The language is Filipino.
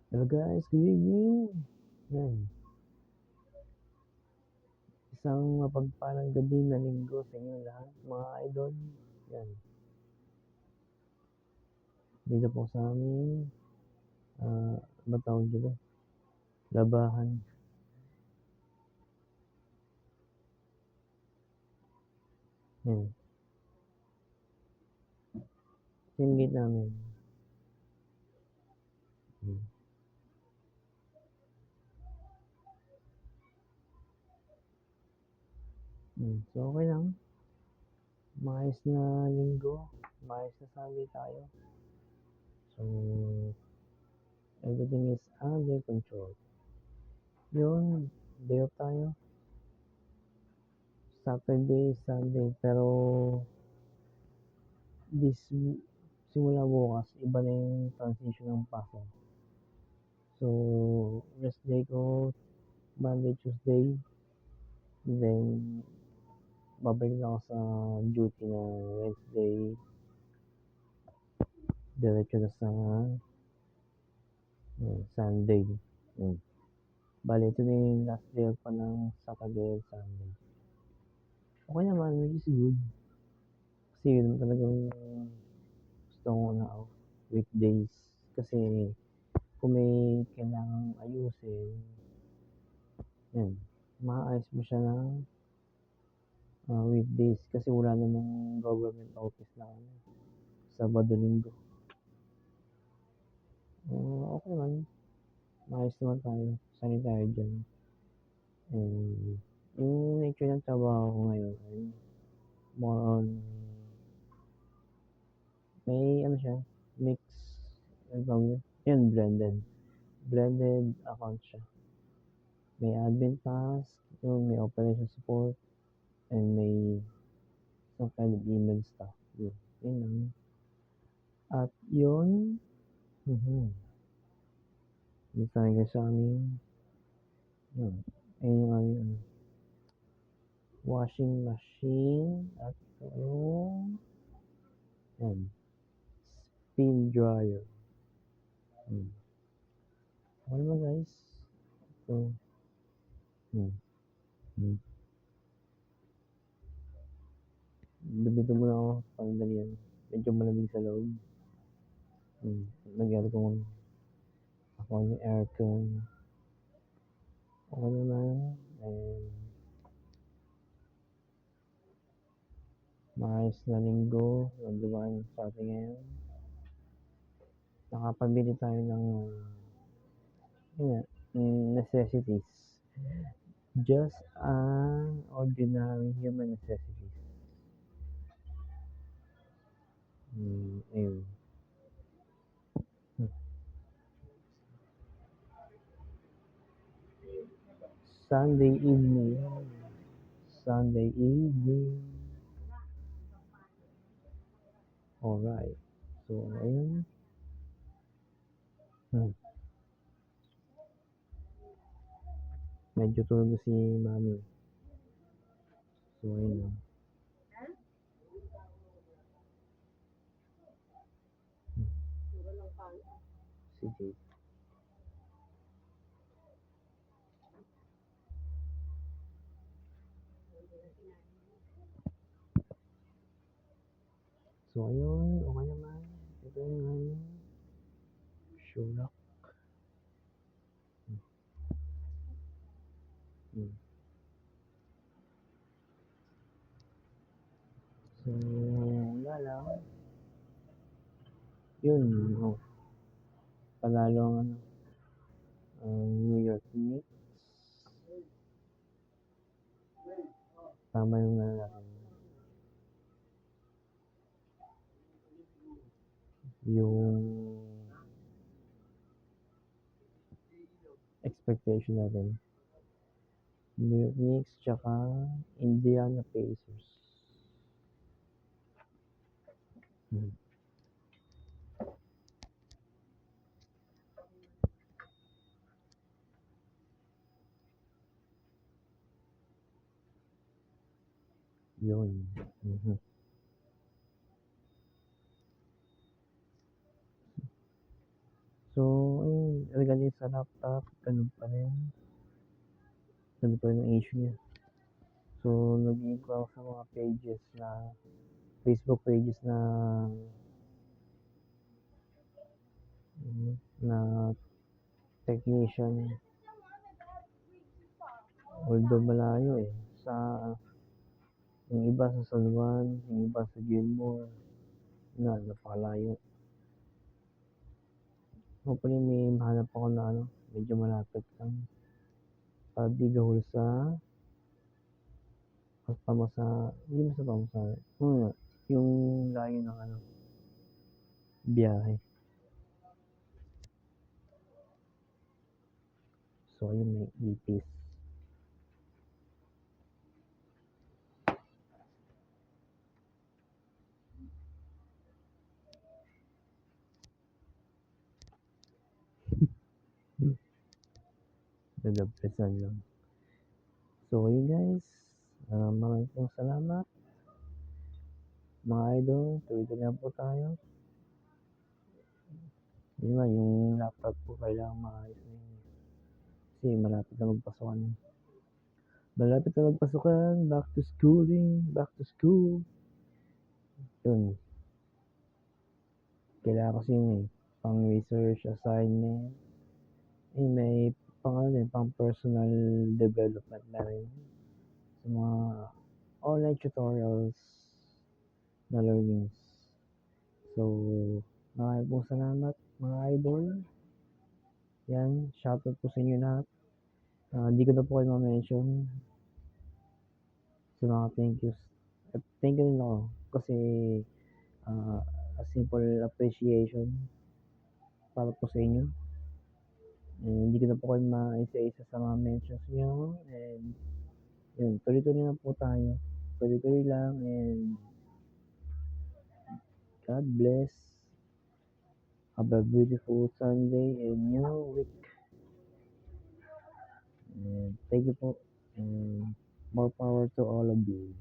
Hello guys, good evening. Yan, isang mapagpalang gabi na linggo sa inyo lahat, mga idol. Yan, dito po sa amin, ano tawag dito? Labahan. Yan, teammate namin. Hmm. So okay lang, maayos na linggo, maayos na Sunday tayo. So, everything is under control. Yun, day off tayo. Saturday, Sunday, pero this simula bukas, iba na yung transition ng pasok. So, rest day ko, Monday, Tuesday. Then, babalik na ako sa duty na Wednesday. Diretso na sa Sunday. Bali, ito na yung last day pa ng Saturday and Sunday. Okay naman, which is good. Kasi yun talagang gusto ko na weekdays. Kasi kung may kailangang ayusin, yan, maayos mo siya ng weekdays kasi wala namang government office na Sabado, Linggo. Okay naman, maayos naman tayo, sanay tayo dyan. And yung nature ng trabaho ko ngayon ay more on may ano siya, mix, ano tawag yun, blended account siya. May admin task, yun, may operation support, and may some kind of email stuff. Yun lang. At yun, dito tayo sa amin, yun, ayun yung aming washing machine at yan, spin dryer. Okay naman guys. So, hmm. Hmm. Dito muna ako, pangdalian. Medyo malamig sa loob. Nagyari ko ako yung aircon. Okay naman. And maayos na linggo. Nandiyan sa atin ngayon. Nakapabili tayo ng necessities. Just an ordinary human necessities. Ayun. Sunday evening. Sunday evening. Alright. So, ayun. Medyo tulog si mami. So, ayun lang. Sige. So, ayun. Okay naman. Ito yung Shulak. So, wala lang. Yun. Panalo ang New York Knicks. Tama yung natin. Yung expectation natin. New York Knicks tsaka Indiana Pacers. Yun. So, ayun, galing sa laptop, ganun pa rin. Ganun pa rin ang issue niya. So, nag-link ako sa mga pages na Facebook pages na na technician. Although malayo eh. Yung iba sa San Juan, yung iba sa Gilmore. Napakalayo. Hopefully may mahanap ako na medyo malapit lang. Para di gahul sa hindi mo sa pamasahe. Yung layo ng biyahe. So, yun may ipis. Dadagdasan lang. So, yun guys. Maraming pong salamat. Mga idol, tuloy-tuloy lang po tayo. Yun nga, yung laptop ko kailangan maayos na yun. Kasi malapit na magpasukan. Malapit na magpasukan. Back to schooling. Back to school. Yun. Kailangan kasi yun eh. Pang research, assignment. May pang personal development na rin. Sa mga online tutorials na learnings. So, maraming pong salamat mga idol. Yan, shoutout po sa inyo lahat. Hindi ko na po kayo ma-mention sa mga thank yous. At thank you rin ako kasi a simple appreciation para po sa inyo. And hindi ko na po kayo maisa-isa sa mga mentions nyo. And yun, tuloy-tuloy na po tayo. Tuloy-tuloy lang and God bless. Have a beautiful Sunday and new week. And thank you po. And more power to all of you.